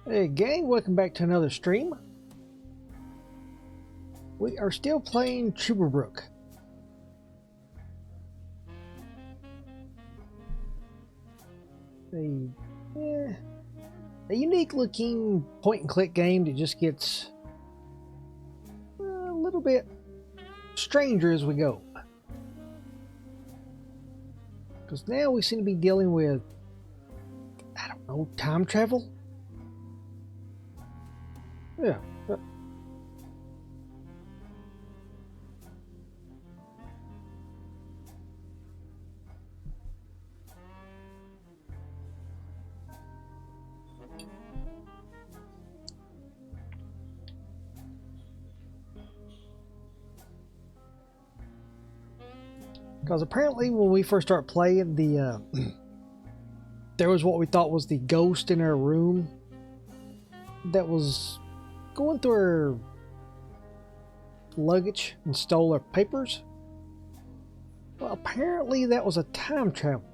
Hey gang, welcome back to another stream. We are still playing Trooperbrook. A unique looking point and click game that just gets a little bit stranger as we go. Because now we seem to be dealing with, I don't know, time travel? Yeah. Because apparently when we first started playing, there was what we thought was the ghost in our room that was going through our luggage and stole our papers. Well, apparently that was a time travel.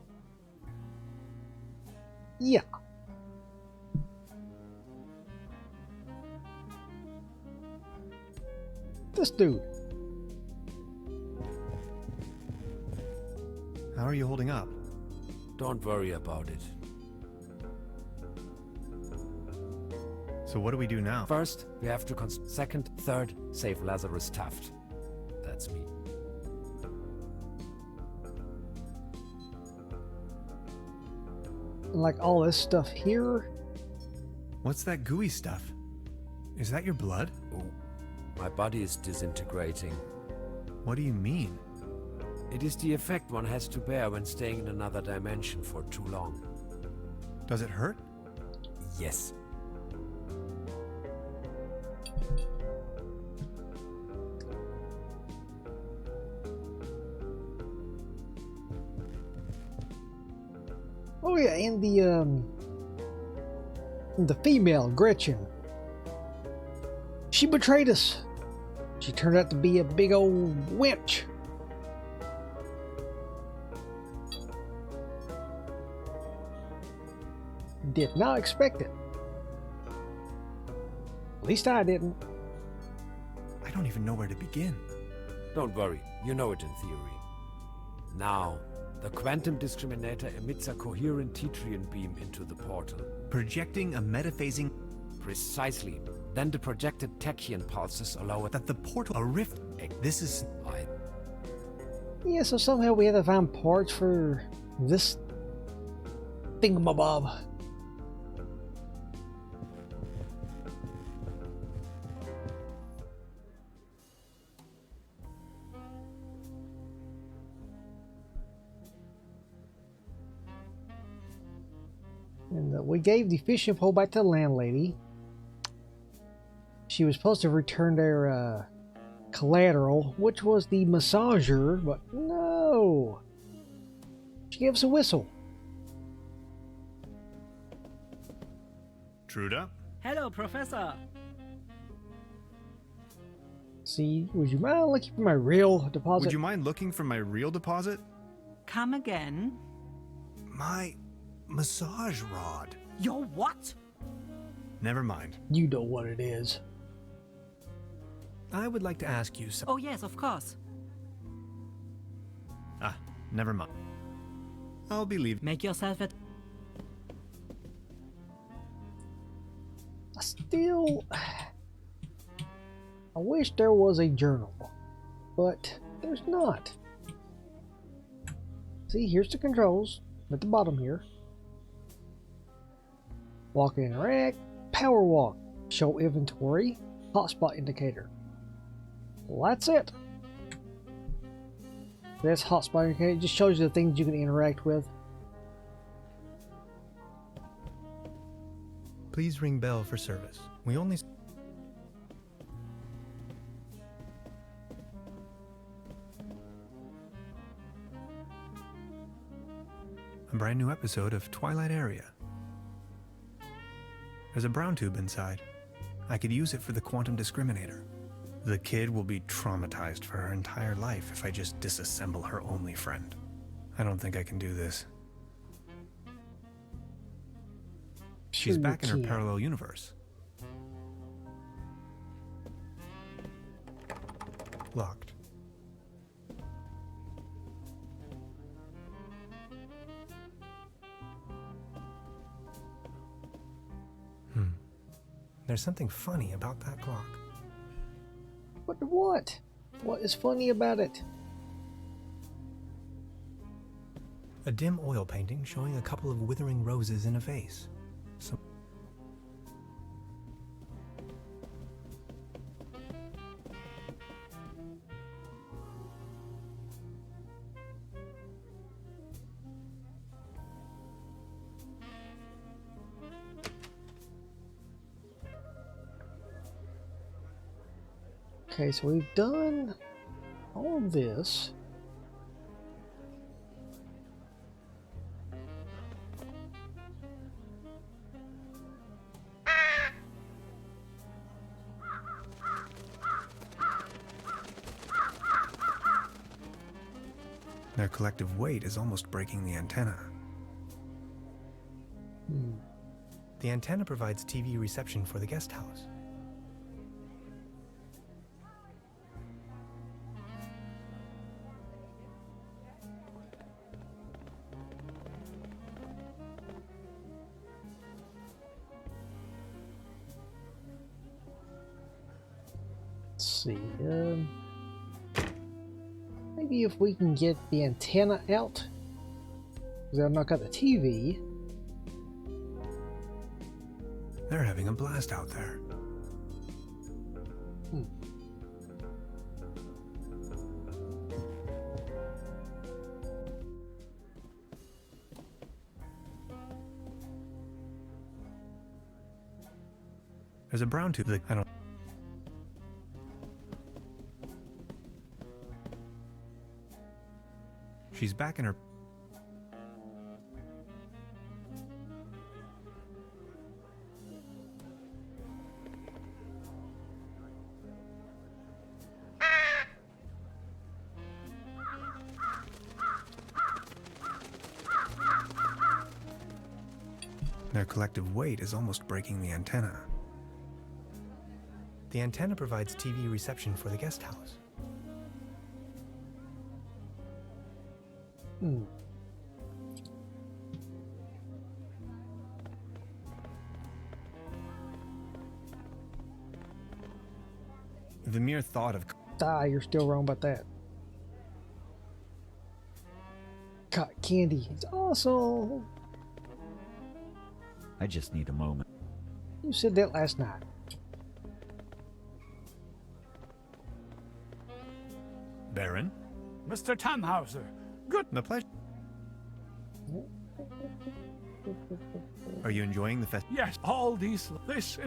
Yeah. This dude. How are you holding up? Don't worry about it. So what do we do now? First, we have to second, third, save Lazarus Taft. That's me. Like all this stuff here. What's that gooey stuff? Is that your blood? Oh, my body is disintegrating. What do you mean? It is the effect one has to bear when staying in another dimension for too long. Does it hurt? Yes. Oh yeah, and the female, Gretchen. She betrayed us. She turned out to be a big old wench. Did not expect it. At least I didn't. I don't even know where to begin. Don't worry, you know it in theory. Now, the quantum discriminator emits a coherent Tetrian beam into the portal. Projecting a metaphasing... Precisely. Then the projected tachyon pulses allow it That the portal... A rift... This is... Yeah, so somehow we had to find parts for this thingamabob. And we gave the fishing pole back to the landlady. She was supposed to return their collateral, which was the massager, but no. She gave us a whistle. Truda? Hello, Professor. See, would you mind looking for my real deposit? Would you mind looking for my real deposit? Come again. My... massage rod. Your what? Never mind. You know what it is. I would like to ask you Oh yes, of course. Ah, never mind. I'll be leaving. Make yourself at... Still, I wish there was a journal, but there's not. See, here's the controls at the bottom here. Walk and interact, power walk, show inventory, hotspot indicator. Well, that's it. That's hotspot indicator. It just shows you the things you can interact with. Please ring bell for service. We only... A brand new episode of Twilight Area. There's a brown tube inside. I could use it for the quantum discriminator. The kid will be traumatized for her entire life if I just disassemble her only friend. I don't think I can do this. She's Sure back in her you can. parallel universe. Locked. There's something funny about that clock. But what? What is funny about it? A dim oil painting showing a couple of withering roses in a vase. So Okay, so we've done all of this. their collective weight is almost breaking the antenna. The antenna provides TV reception for the guest house. Let's see. Maybe if we can get the antenna out, because I've not got the TV. They're having a blast out there. There's a brown tooth. I don't. She's back in her. Their collective weight is almost breaking the antenna. The antenna provides TV reception for the guest house. The mere thought of Ah, you're still wrong about that. Cotton candy. It's awesome. I just need a moment. You said that last night. Baron, Mr. Tannhauser, good. the pleasure. Are you enjoying the fest? Yes, all these. This.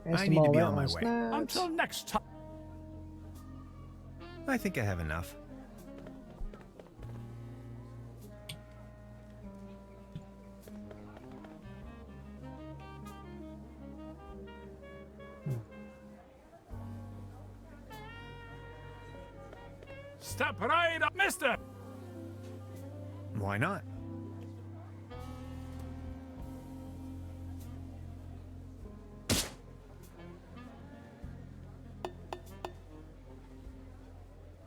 Asked I them need to all be that on my last way. night. Until next time. I think I have enough. Step right up, mister. Why not?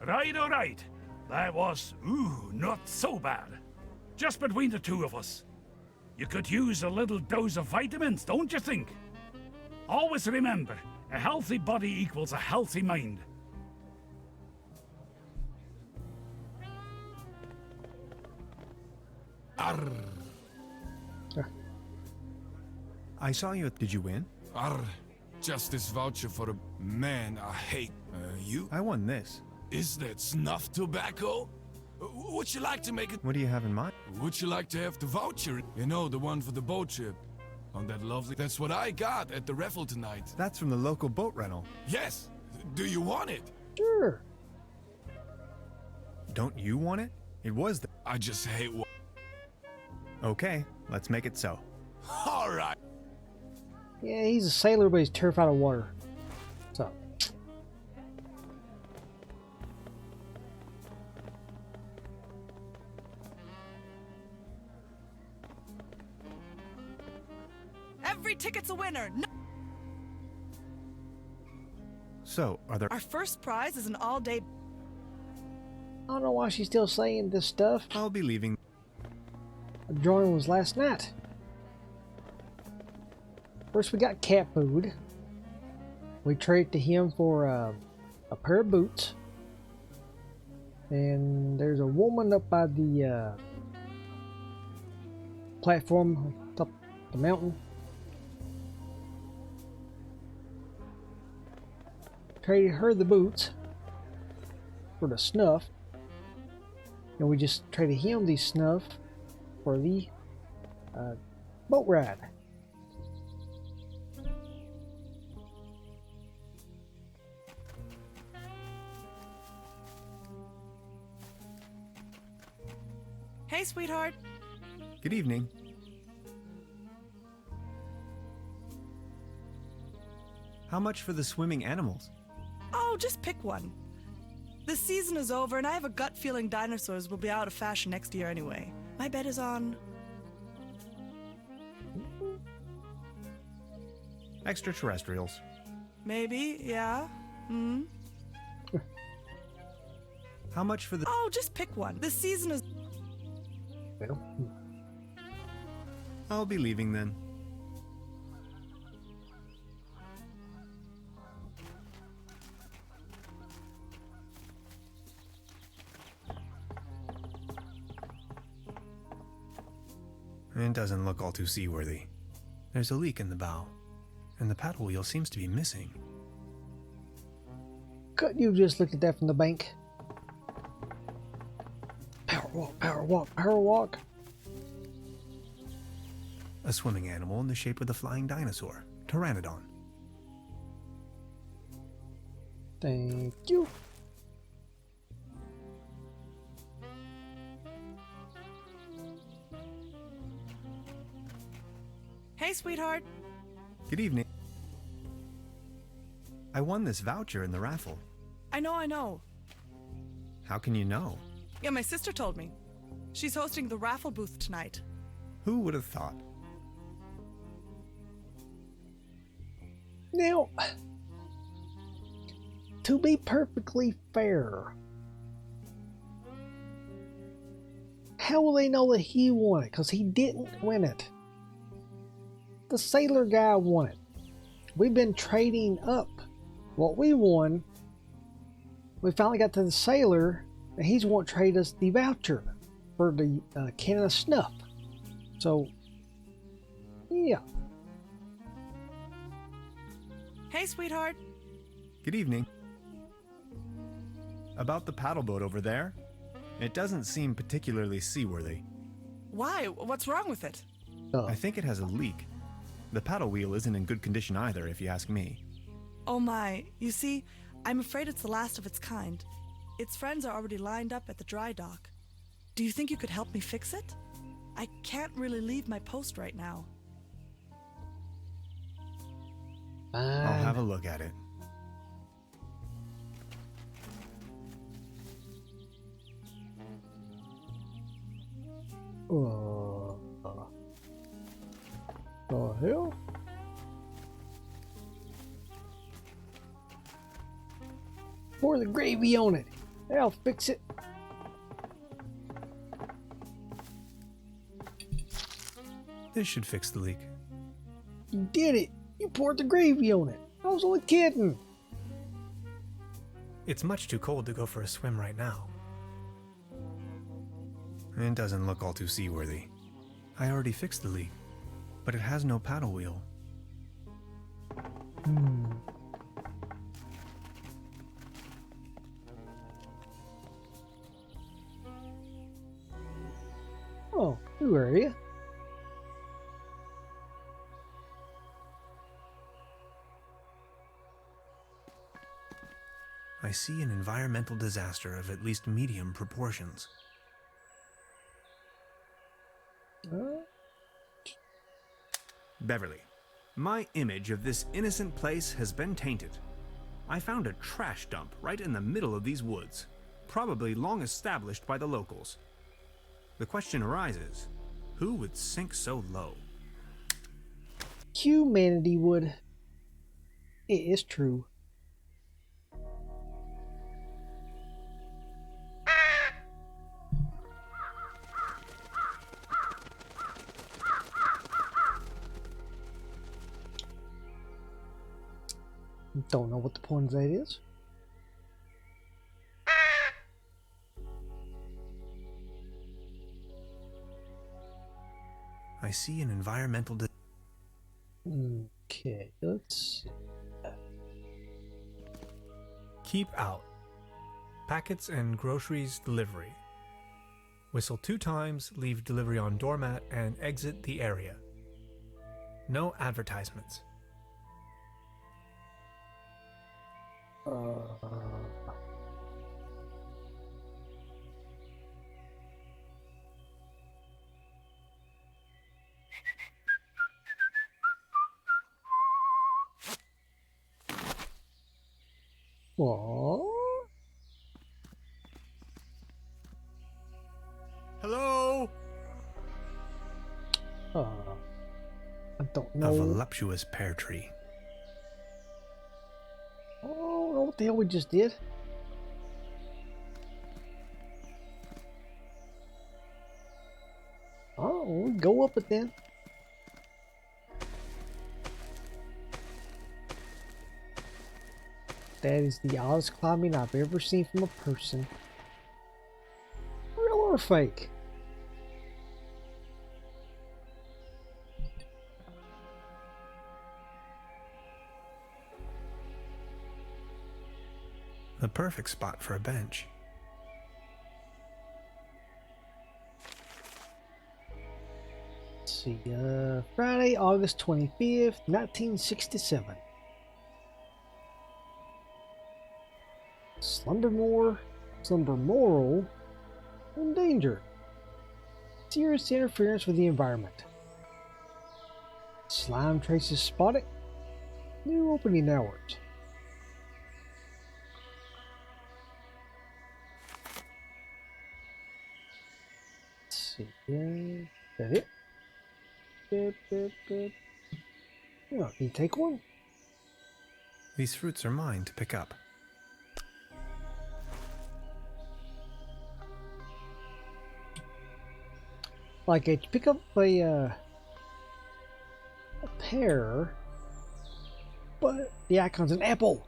Right, all right. That was, not so bad. Just between the two of us. You could use a little dose of vitamins, don't you think? Always remember, a healthy body equals a healthy mind. I saw you. Did you win? Arr, just this voucher for a man I hate. You? I won this. Is that snuff tobacco? Would you like to make it? What do you have in mind? Would you like to have the voucher? You know, the one for the boat trip. On that lovely... That's what I got at the raffle tonight. That's from the local boat rental. Yes. Do you want it? Sure. Don't you want it? It was the... I just hate... Okay, let's make it so. All right. Yeah, he's a sailor, but he's terrified of water. So. winner. No, So, are there... our first prize is an all-day. I don't know why she's still saying this stuff. I'll be leaving. The drawing was last night. First we got cat food. We traded to him for a pair of boots. And there's a woman up by the platform up the mountain. Traded her the boots for the snuff. And we just traded him the snuff for the boat ride. Hey, sweetheart. Good evening. How much for the swimming animals? Oh, just pick one. The season is over, and I have a gut feeling dinosaurs will be out of fashion next year anyway. My bet is on... Extraterrestrials. maybe, yeah. Hmm? How much for the... Oh, just pick one. The season is... Well, I'll be leaving then. It doesn't look all too seaworthy. There's a leak in the bow, and the paddle wheel seems to be missing. couldn't you just look at that from the bank? Power walk, power walk, power walk. A swimming animal in the shape of the flying dinosaur, Pteranodon. Thank you. Hey, sweetheart. Good evening. I won this voucher in the raffle. I know. How can you know? Yeah, my sister told me. She's hosting the raffle booth tonight. Who would have thought? Now, to be perfectly fair, how will they know that he won it? Because he didn't win it. The sailor guy won it. We've been trading up what we won. We finally got to the sailor, and he's wanting to trade us the voucher for the can of snuff. So, yeah. Hey, sweetheart. Good evening. About the paddle boat over there? It doesn't seem particularly seaworthy. Why? What's wrong with it? I think it has a leak. The paddle wheel isn't in good condition either, if you ask me. Oh my. You see, I'm afraid it's the last of its kind. Its friends are already lined up at the dry dock. Do you think you could help me fix it? I can't really leave my post right now. I'll have a look at it. The hell? Pour the gravy on it. I'll fix it. This should fix the leak. You did it. You poured the gravy on it. I was only kidding. It's much too cold to go for a swim right now. It doesn't look all too seaworthy. I already fixed the leak, but it has no paddle wheel. Oh, who are you? I see an environmental disaster of at least medium proportions. Beverly, my image of this innocent place has been tainted. I found a trash dump right in the middle of these woods, probably long established by the locals. The question arises, who would sink so low? humanity would. It is true. Don't know what the point of that is. I see an environmental. Okay, let's see. Keep out. Packets and groceries delivery. Whistle 2 times, leave delivery on doormat, and exit the area. No advertisements. What? Hello? I don't A know. voluptuous pear tree. Oh, I don't know what the hell we just did. Oh, we'll go up it then. That is the oddest climbing I've ever seen from a person. Real or fake? The perfect spot for a bench. Let's see, Friday, August 25th, 1967. Slumbermoral, in danger. Serious interference with the environment. Slime traces spotted. New opening hours. Let's see, is that it? You know, can you take one? These fruits are mine to pick up. Like, you pick up a pear, but the icon's an apple.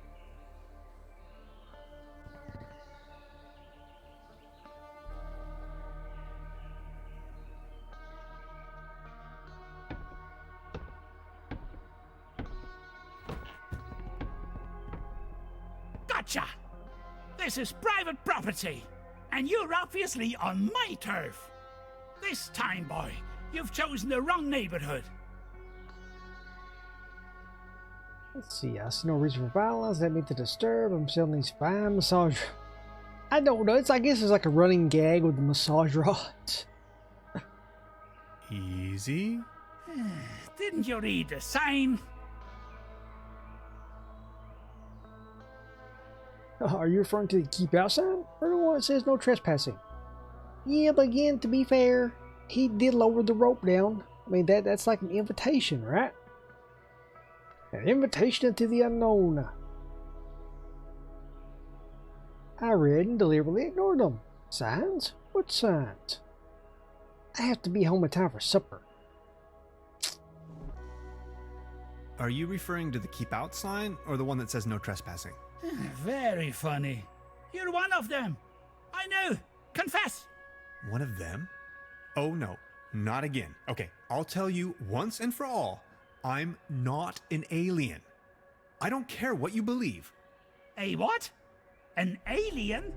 Gotcha! This is private property, and you're obviously on my turf. This time, boy, you've chosen the wrong neighborhood. Let's see, I see no reason for violence. That means to disturb. I'm selling these fine massage. I don't know. I guess it's like a running gag with the massage rods. Easy. Didn't you read the sign? Are you referring to the keep out sign? Or the one that says no trespassing? Yeah, but again, to be fair, he did lower the rope down. I mean, that's like an invitation, right? An invitation into the unknown. I read and deliberately ignored them. Signs? What signs? I have to be home in time for supper. Are you referring to the keep out sign or the one that says no trespassing? Very funny. You're one of them. I know. Confess. One of them? Oh no, not again. Okay, I'll tell you once and for all, I'm not an alien. I don't care what you believe. A what? An alien?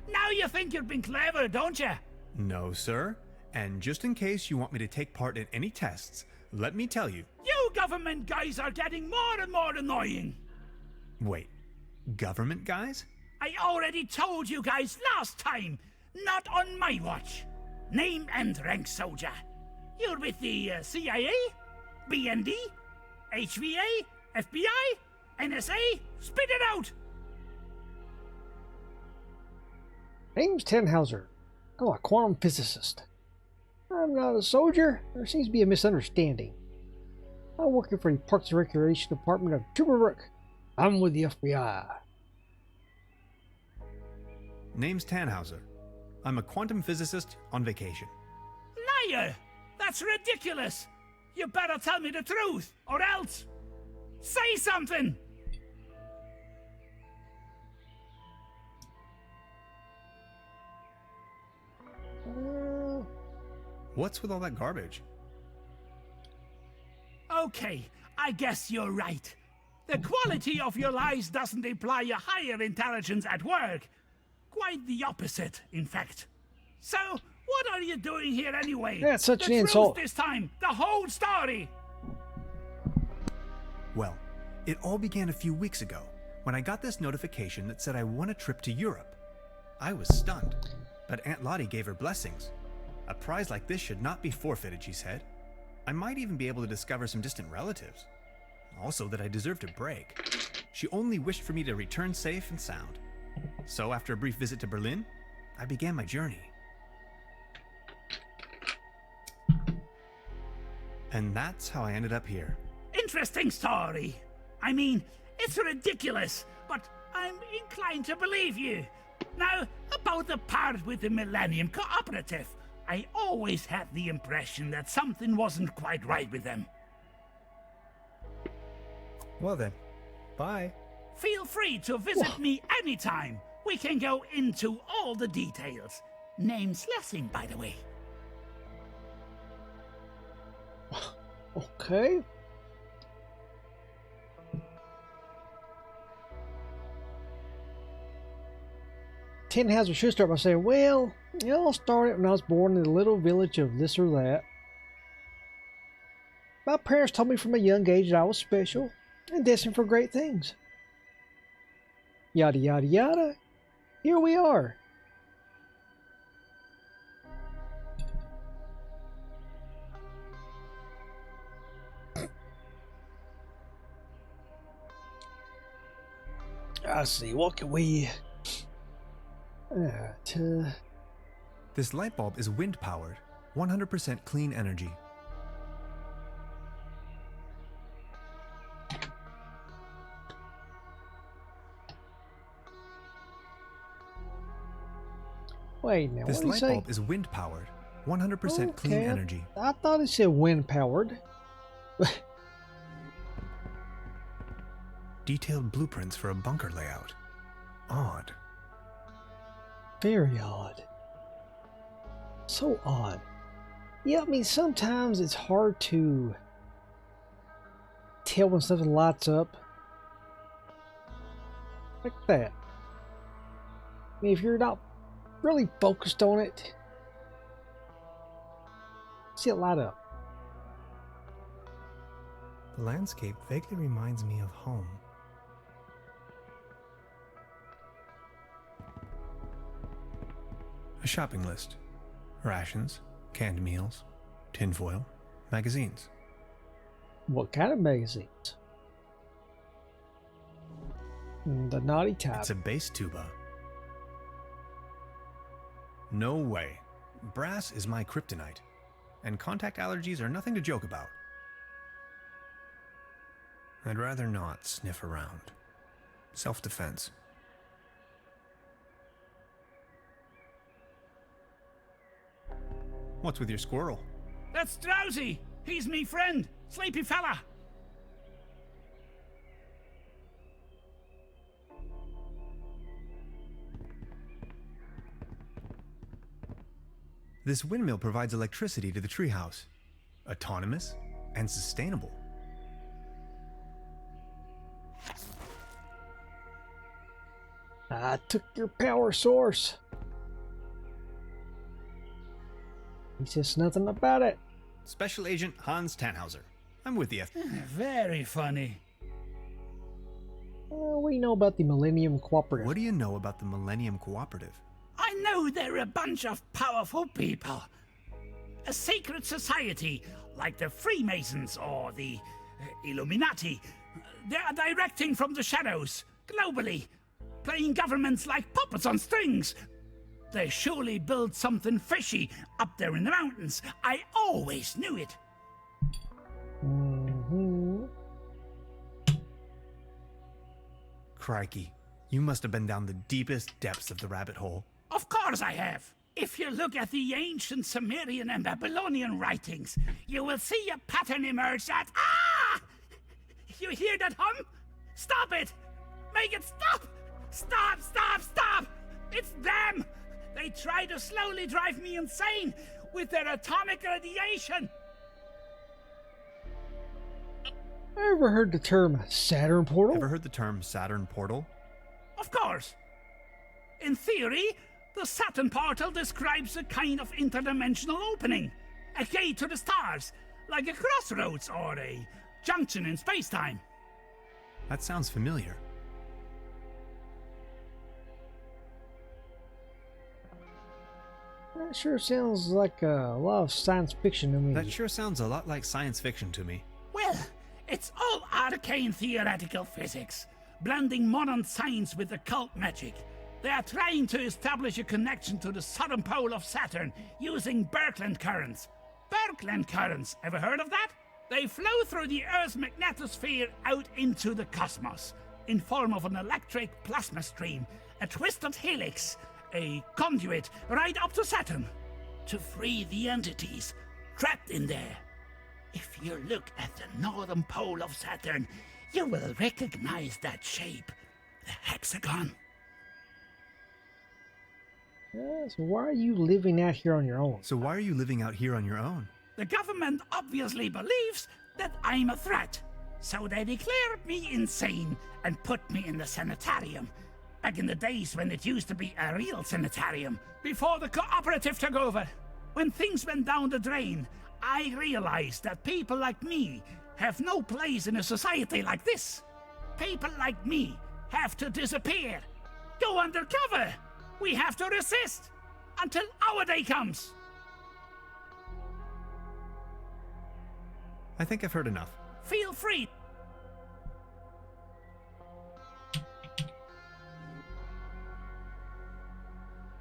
Now you think you've been clever, don't you? No, sir. And just in case you want me to take part in any tests, let me tell you. You government guys are getting more and more annoying. Wait, government guys? I already told you guys last time. Not on my watch. Name and rank, soldier. You're with the CIA, BND, HVA, FBI, NSA. Spit it out. Name's Tannhauser. I'm a quantum physicist. I'm not a soldier. There seems to be a misunderstanding. I'm working for the Parks and Recreation Department of Trooperbrook. I'm with the FBI. Name's Tannhauser. I'm a quantum physicist on vacation. Liar! That's ridiculous! You better tell me the truth, or else... Say something! What's with all that garbage? Okay, I guess you're right. The quality of your lies doesn't imply a higher intelligence at work. Quite the opposite, in fact. So, what are you doing here anyway? That's such the an truth insult. this time, the whole story! Well, it all began a few weeks ago when I got this notification that said I won a trip to Europe. I was stunned, but Aunt Lottie gave her blessings. A prize like this should not be forfeited, she said. I might even be able to discover some distant relatives. Also that I deserved a break. She only wished for me to return safe and sound. So after a brief visit to Berlin, I began my journey. And that's how I ended up here. Interesting story. I mean, it's ridiculous, but I'm inclined to believe you. Now, about the part with the Millennium Cooperative. I always had the impression that something wasn't quite right with them. Well then, bye. Feel free to visit me anytime. We can go into all the details. Name's Lessing, by the way. Okay. Tannhauser should start by saying, well, it all started when I was born in the little village of this or that. My parents told me from a young age that I was special and destined for great things. Yada yada yada. Here we are. I see. What can we... This light bulb is wind-powered, 100% clean energy. Wait now, This what did he light say? bulb is wind-powered, 100% clean Okay, energy. I thought it said wind-powered. Detailed blueprints for a bunker layout. Odd. Very odd. So odd. Yeah, I mean, sometimes it's hard to tell when something lights up. Like that. I mean, if you're not really focused on it, see it light up. The landscape vaguely reminds me of home. A shopping list. Rations, canned meals, tinfoil, magazines. What kind of magazines? The naughty type. It's a bass tuba. No way. Brass is my kryptonite, and contact allergies are nothing to joke about. I'd rather not sniff around. Self-defense. What's with your squirrel? That's Drowsy. He's me friend, sleepy fella. This windmill provides electricity to the treehouse. Autonomous and sustainable. I took your power source. He says nothing about it. Special Agent Hans Tannhauser. I'm with the Very funny. We know about the Millennium Cooperative. What do you know about the Millennium Cooperative? I know they're a bunch of powerful people. A secret society, like the Freemasons or the Illuminati. They're directing from the shadows, globally, playing governments like puppets on strings. They surely built something fishy up there in the mountains. I always knew it. Mm-hmm. Crikey, you must have been down the deepest depths of the rabbit hole. Of course I have. If you look at the ancient Sumerian and Babylonian writings, you will see a pattern emerge that... Ah! You hear that hum? Stop it! Make it stop! Stop, stop, stop! It's them! They try to slowly drive me insane with their atomic radiation! Ever heard the term Saturn portal? Ever heard the term Saturn portal? Of course. In theory, the Saturn portal describes a kind of interdimensional opening, a gate to the stars, like a crossroads or a junction in space-time. That sounds familiar. That sure sounds like a lot of science fiction to me. That sure sounds a lot like science fiction to me. Well, it's all arcane theoretical physics, blending modern science with occult magic. They are trying to establish a connection to the southern pole of Saturn using Birkeland currents. Birkeland currents, ever heard of that? They flow through the Earth's magnetosphere out into the cosmos, in form of an electric plasma stream, a twisted helix, a conduit right up to Saturn, to free the entities trapped in there. If you look at the northern pole of Saturn, you will recognize that shape, the hexagon. Yeah, so why are you living out here on your own? So why are you living out here on your own? The government obviously believes that I'm a threat, so they declared me insane and put me in the sanitarium. Back in the days when it used to be a real sanitarium, before the cooperative took over. When things went down the drain, I realized that people like me have no place in a society like this. People like me have to disappear, go undercover. We have to resist until our day comes. I think I've heard enough. Feel free.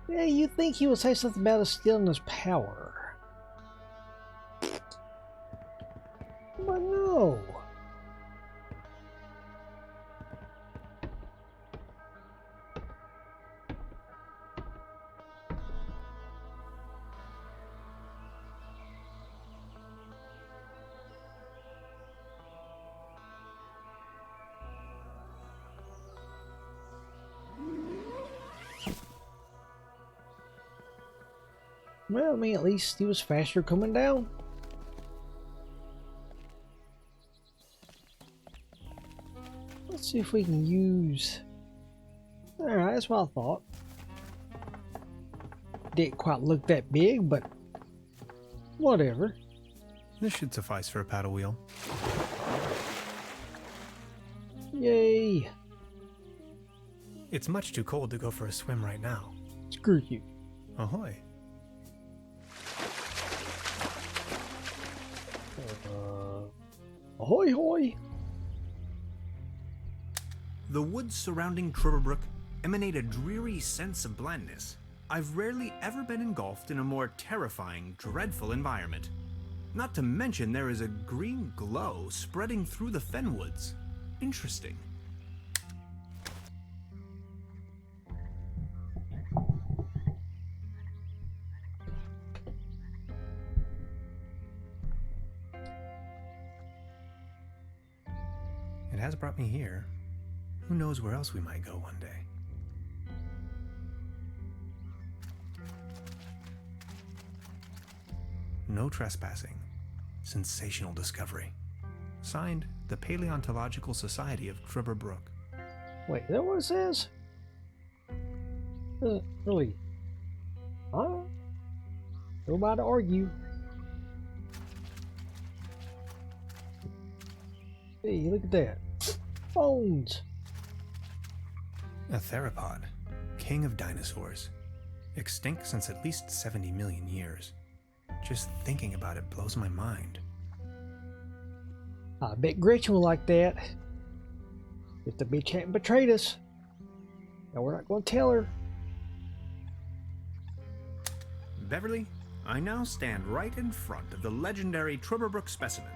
Yeah, you'd think he would say something about us stealing his power. But no. Well, I mean, at least he was faster coming down. Let's see if we can use... Alright, that's what I thought. Didn't quite look that big, but whatever. This should suffice for a paddle wheel. Yay! It's much too cold to go for a swim right now. Screw you. Ahoy. Ahoy hoy! The woods surrounding Trubberbrook emanate a dreary sense of blandness. I've rarely ever been engulfed in a more terrifying, dreadful environment. Not to mention there is a green glow spreading through the fenwoods. Interesting. It has brought me here. Who knows where else we might go one day? No trespassing. Sensational discovery. Signed, the Paleontological Society of Trubberbrook. Wait, is that what it says? Really? Huh? Nobody to argue. Hey, look at that. Bones! A theropod, king of dinosaurs. Extinct since at least 70 million years. Just thinking about it blows my mind. I bet Gretchen will like that. If the bitch hadn't betrayed us. Now we're not going to tell her. Beverly, I now stand right in front of the legendary Trubberbrook specimen.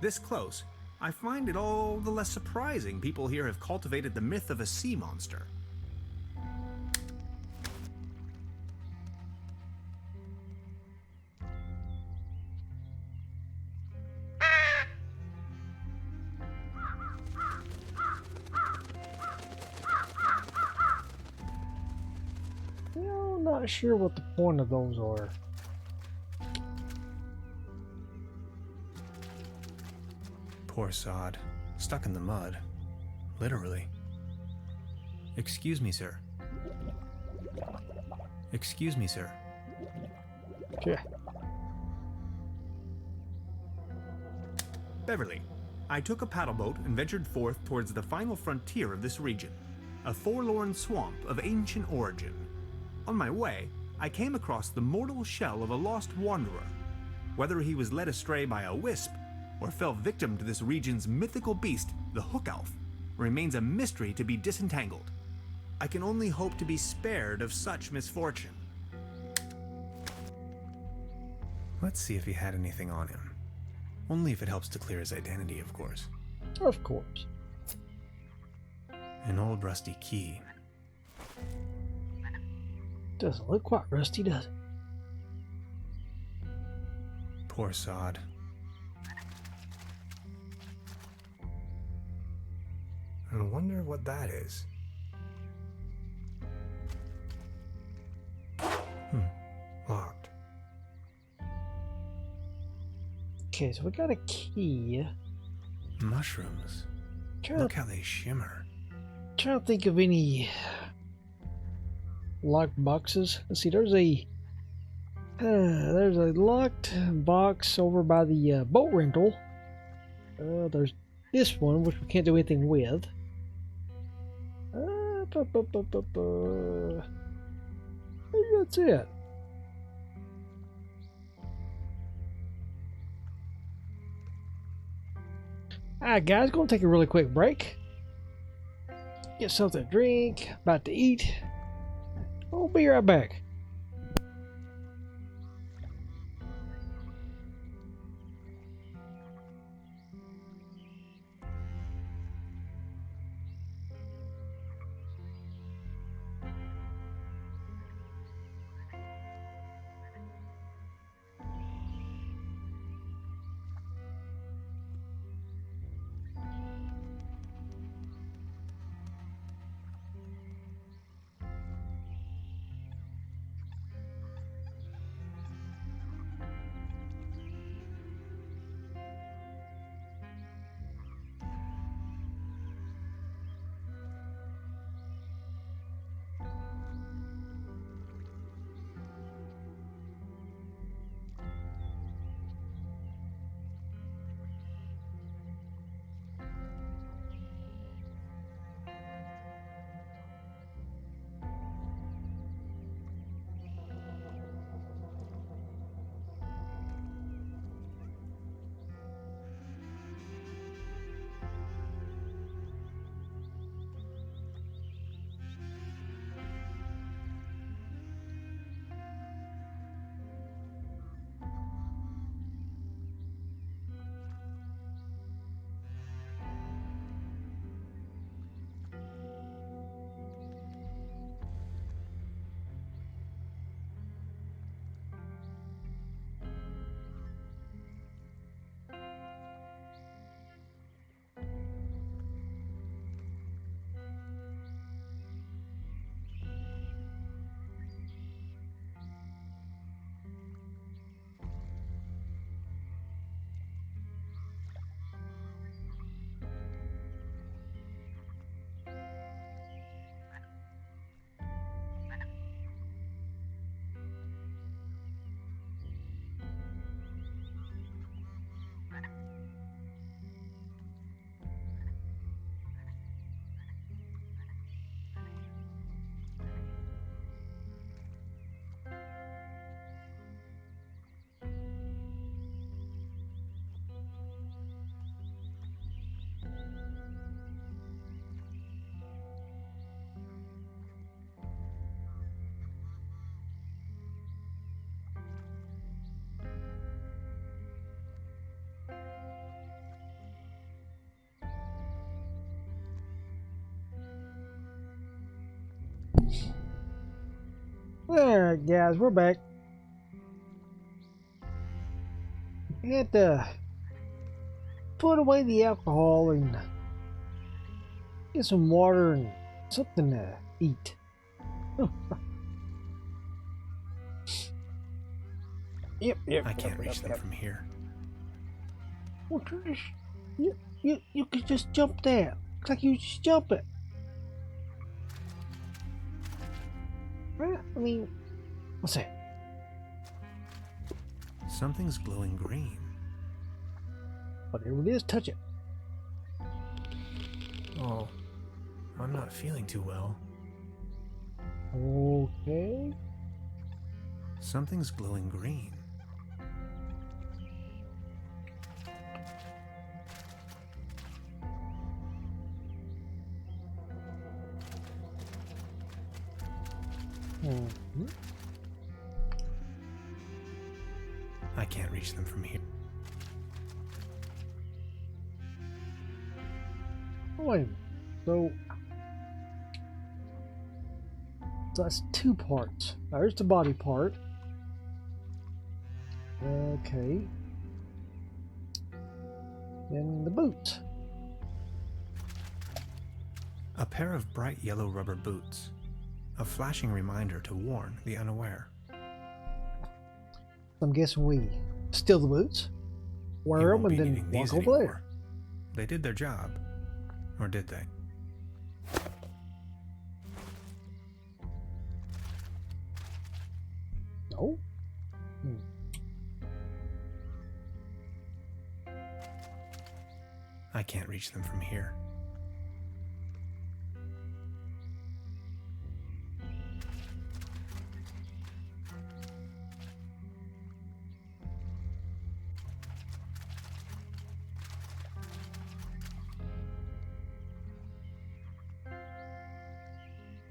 This close, I find it all the less surprising people here have cultivated the myth of a sea monster. You know, I'm not sure what the point of those are. Poor sod. Stuck in the mud. Literally. Excuse me, sir. Excuse me, sir. Okay. Beverly, I took a paddle boat and ventured forth towards the final frontier of this region, a forlorn swamp of ancient origin. On my way, I came across the mortal shell of a lost wanderer. Whether he was led astray by a wisp or fell victim to this region's mythical beast, the Hook Elf, remains a mystery to be disentangled. I can only hope to be spared of such misfortune. Let's see if he had anything on him. Only if it helps to clear his identity, of course. Of course. An old rusty key. Doesn't look quite rusty, does it? Poor sod. I wonder what that is. Locked. Okay, so we got a key. Mushrooms. Look how they shimmer. Trying to think of any locked boxes. Let's see, there's a locked box over by the boat rental. There's this one, which we can't do anything with. Maybe that's it. Alright guys, gonna take a really quick break. Get something to drink, about to eat. I'll be right back. Alright, guys, we're back. We had to put away the alcohol and get some water and something to eat. Yep. I can't reach them from here. Well, you could just jump there. Looks like you just jump it. Right? I mean, what's that? Something's glowing green. Whatever it is, touch it. Oh, I'm not feeling too well. Okay. Something's glowing green. Mhm. I can't reach them from here. Wait a minute. So that's two parts. There's the body part. Okay. Then the boots. A pair of bright yellow rubber boots. A flashing reminder to warn the unaware. I'm guessing we steal the boots, You wear them, won't and be then needing walk these over anymore. there. They did their job. Or did they? No. I can't reach them from here.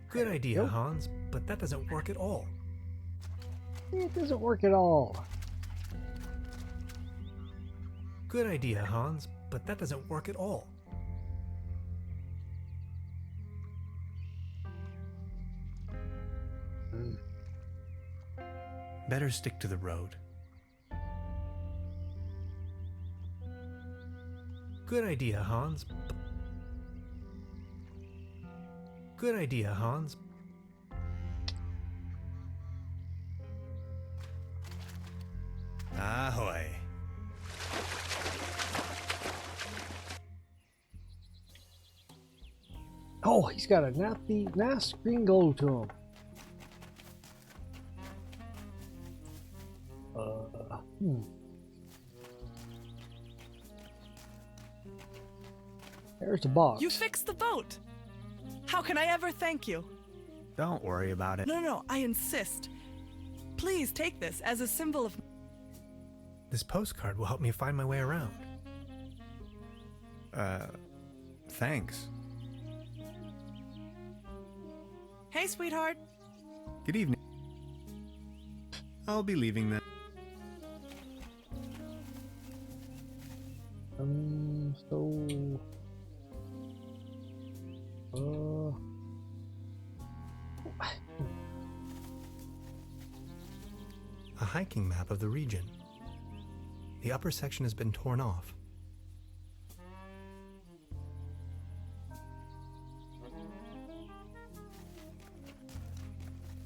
Good idea, Nope. Hans, but that doesn't work at all. It doesn't work at all. Good idea, Hans, but that doesn't work at all. Better stick to the road. Good idea, Hans. Good idea, Hans. Ahoy. Oh, he's got a nice green glow to him. There's the box. You fixed the boat! How can I ever thank you? Don't worry about it. No, I insist. Please take this as a symbol of... This postcard will help me find my way around. Thanks. Hey, sweetheart. Good evening. I'll be leaving then. So... A hiking map of the region. The upper section has been torn off.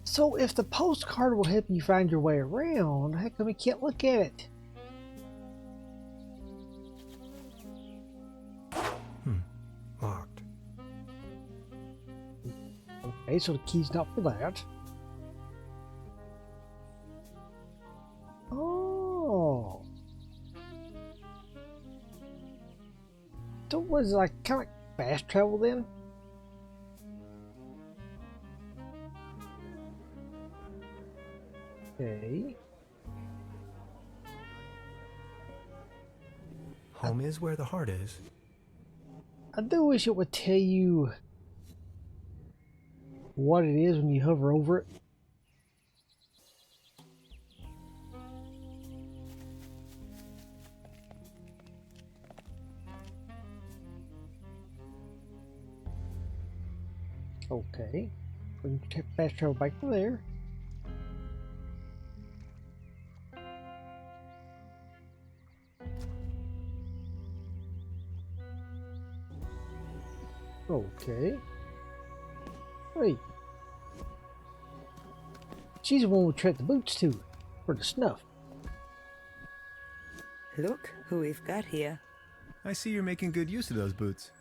So if the postcard will help you find your way around, how come you can't look at it? Locked. Okay, so the key's not for that. Oh. So was it like kind of like fast travel then? Okay. Home is where the heart is. I do wish it would tell you what it is when you hover over it. Okay. We can fast travel back to there. Okay. Wait. She's the one we traded the boots to for the snuff. Look who we've got here. I see you're making good use of those boots.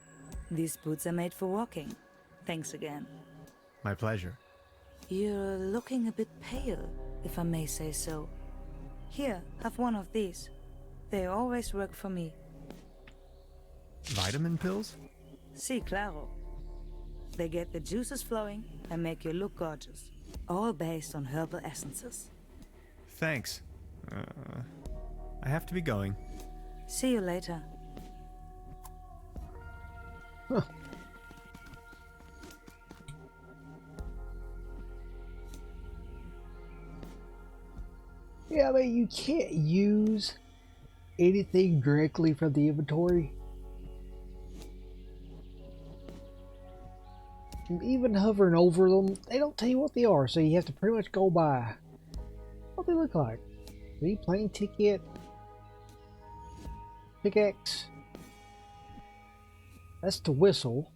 These boots are made for walking. Thanks again. My pleasure. You're looking a bit pale, if I may say so. Here, have one of these. They always work for me. Vitamin pills? Si, claro. They get the juices flowing and make you look gorgeous. All based on herbal essences. Thanks. I have to be going. See you later. Huh. Yeah, I mean, you can't use anything directly from the inventory. And even hovering over them, they don't tell you what they are, so you have to pretty much go by what they look like. The plane ticket, pickaxe. That's the whistle.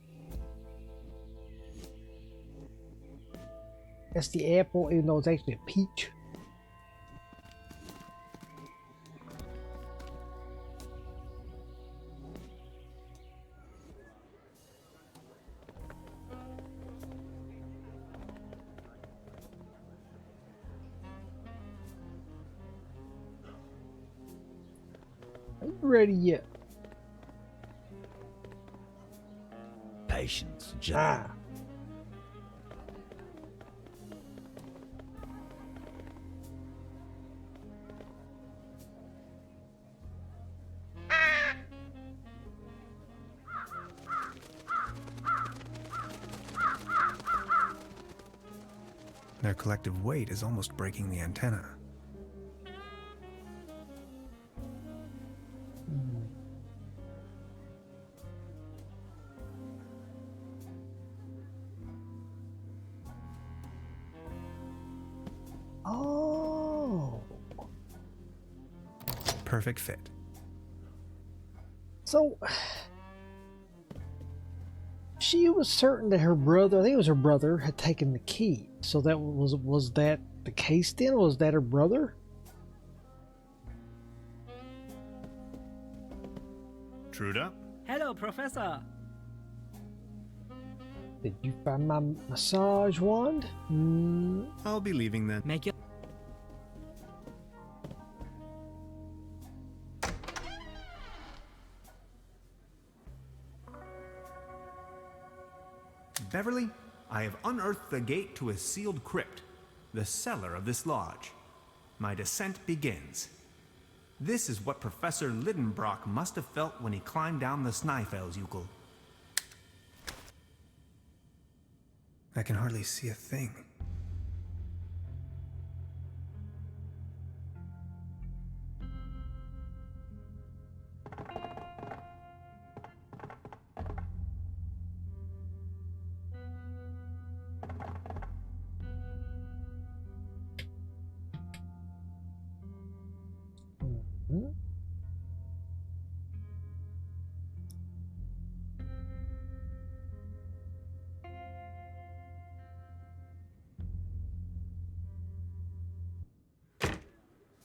That's the apple, even though it's actually a peach. Are you ready yet? Patience, gentlemen. Ah. Their collective weight is almost breaking the antenna. Oh. Perfect fit. So she was certain that her brother, I think it was her brother, had taken the key. So that was that the case then? Was that her brother? Truda? Hello, Professor. Did you find my massage wand? I'll be leaving then. Make your... Beverly, I have unearthed the gate to a sealed crypt, the cellar of this lodge. My descent begins. This is what Professor Lidenbrock must have felt when he climbed down the Snæfellsjökull. I can hardly see a thing.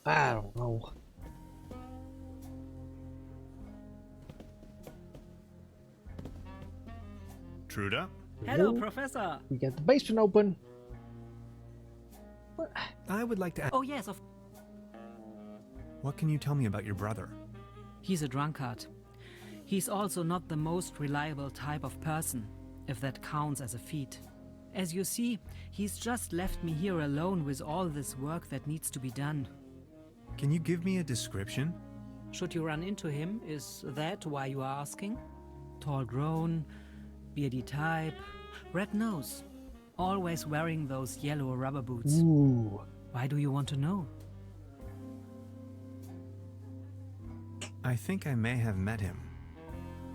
I don't know. Truda? Hello, Ooh. Professor. We got the basement open. I would like to ask, Oh, yes, of... what can you tell me about your brother? He's a drunkard. He's also not the most reliable type of person, if that counts as a feat. As you see, he's just left me here alone with all this work that needs to be done. Can you give me a description? Should you run into him, is that why you are asking? Tall grown, beardy type, red nose, always wearing those yellow rubber boots. Ooh. Why do you want to know? I think I may have met him.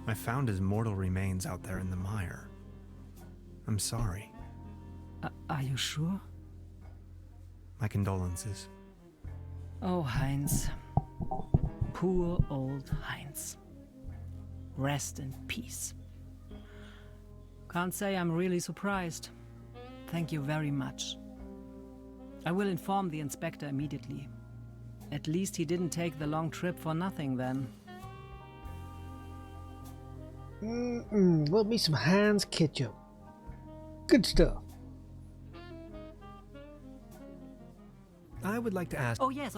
I found his mortal remains out there in the mire. I'm sorry. Are you sure? My condolences. Oh, Heinz. Poor old Heinz. Rest in peace. Can't say I'm really surprised. Thank you very much. I will inform the inspector immediately. At least he didn't take the long trip for nothing then. Love me some Heinz ketchup. Good stuff. I would like to ask. Oh yes,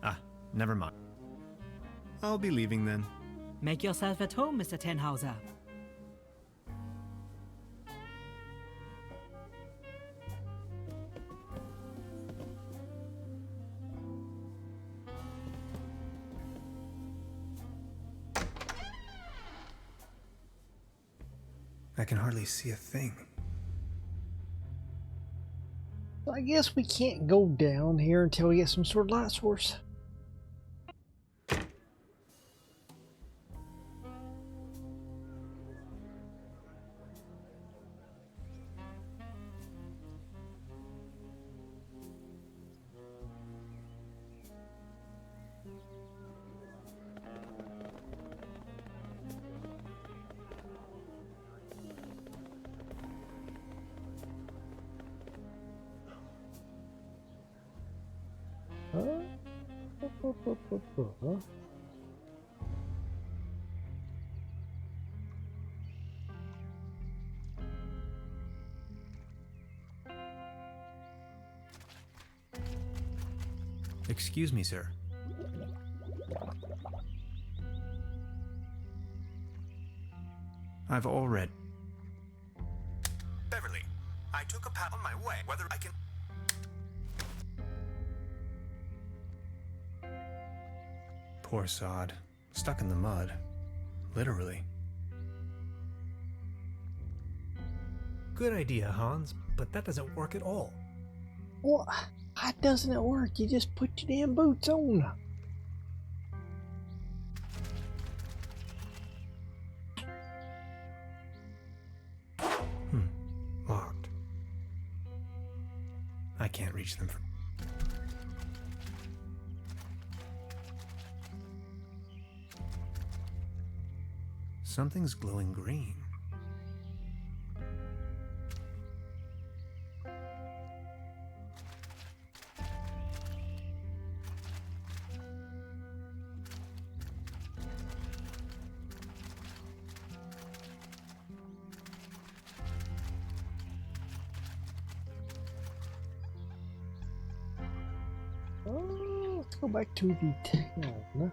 Ah, never mind. I'll be leaving then. make yourself at home, Mr. Tenhauser. I can hardly see a thing. I guess we can't go down here until we get some sort of light source. Excuse me, sir. I've all read. Beverly, I took a path on my way. Whether I can. Poor sod. Stuck in the mud. Literally. Good idea, Hans, but that doesn't work at all. Well, how doesn't it work? You just put your damn boots on. Locked. I can't reach them from. Something's glowing green. Oh, let's go back to the town.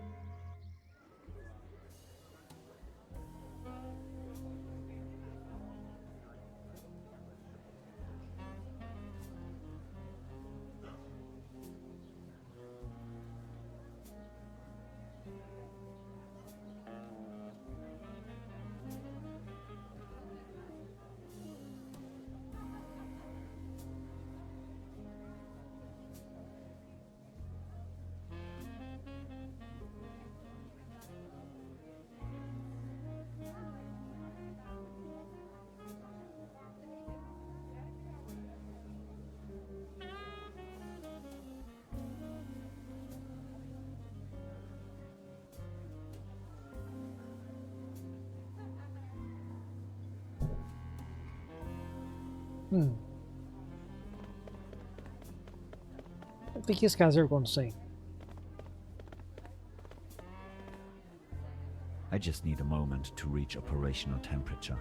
I think this guy's ever going to sing. I just need a moment to reach operational temperature.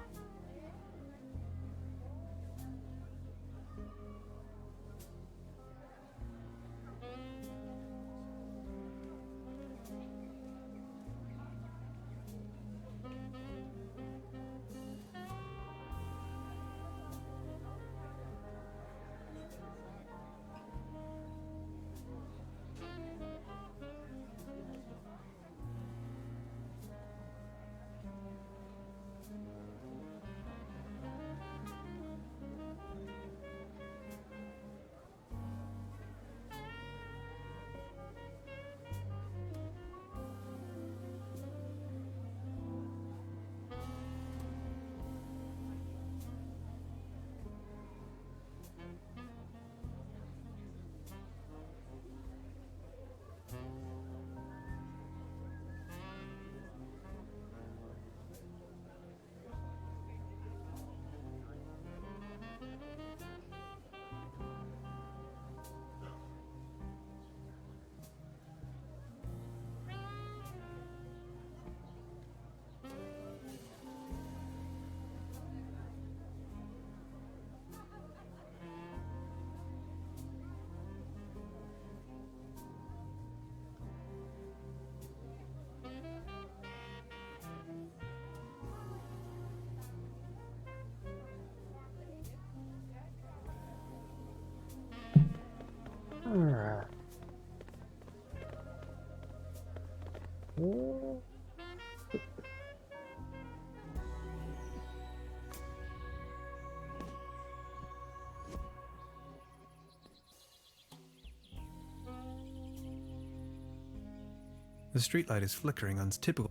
The streetlight is flickering on typical.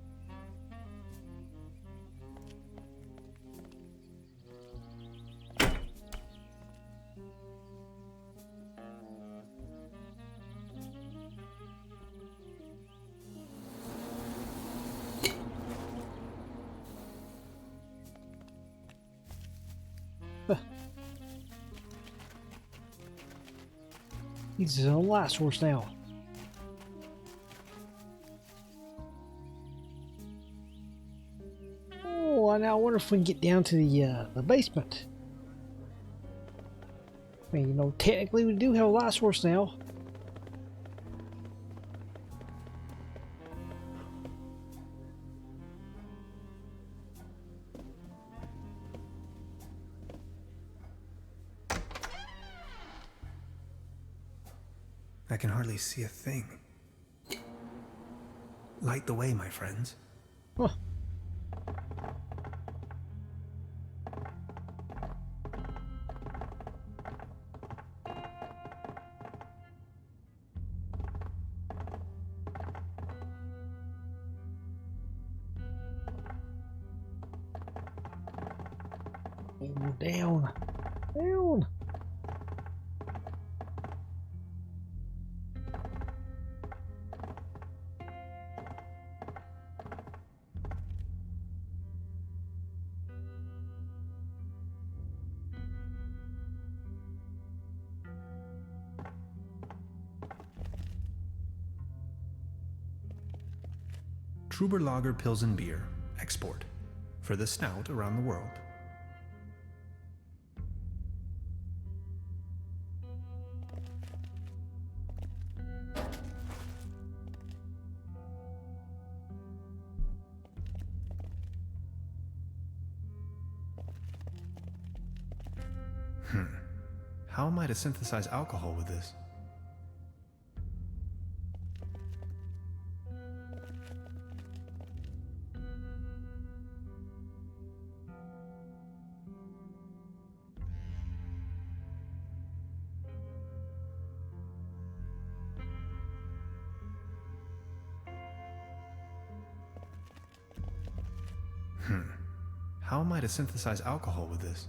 He's his own light source now. Oh, and I wonder if we can get down to the basement. I mean, you know, technically we do have a light source now. I can hardly see a thing. Light the way, my friends. Huh. Oh, down. Down. Truber Lager Pilsen Beer, export. For the snout around the world. How am I to synthesize alcohol with this? How am I to synthesize alcohol with this?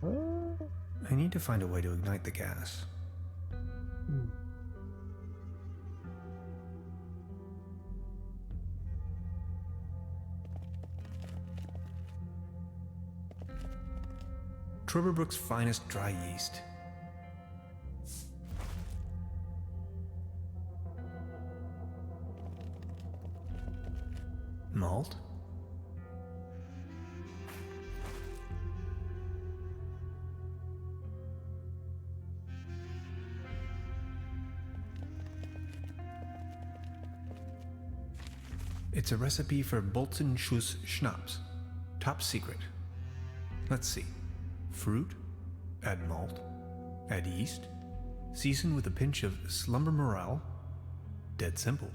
I need to find a way to ignite the gas. Truberbrook's finest dry yeast. Malt. It's a recipe for Bolzen Schuss Schnapps. Top secret. Let's see. Fruit, add malt, add yeast, season with a pinch of Slumber Morale. Dead simple.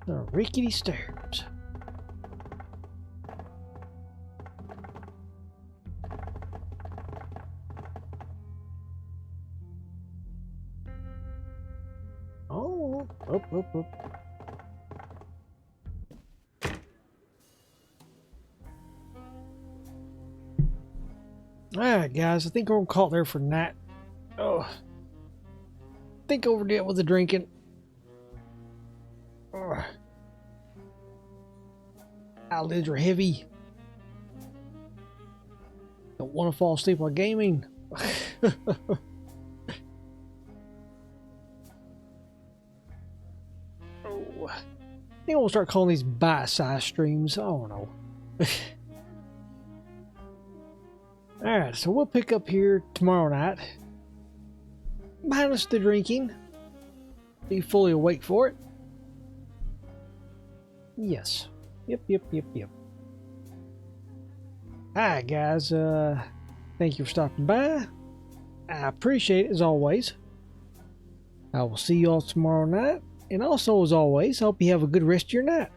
The rickety stairs. Oh, up. Alright, guys, I think we're gonna call it there for tonight. Oh, I think I overdid it with the drinking. Oh. Eyelids are heavy. Don't want to fall asleep while gaming. Oh, I think we'll start calling these bite-sized streams. I don't know. Alright, so we'll pick up here tomorrow night. Minus the drinking. Be fully awake for it. Yes. Yep. Alright, guys. Thank you for stopping by. I appreciate it as always. I will see you all tomorrow night. And also, as always, I hope you have a good rest of your night.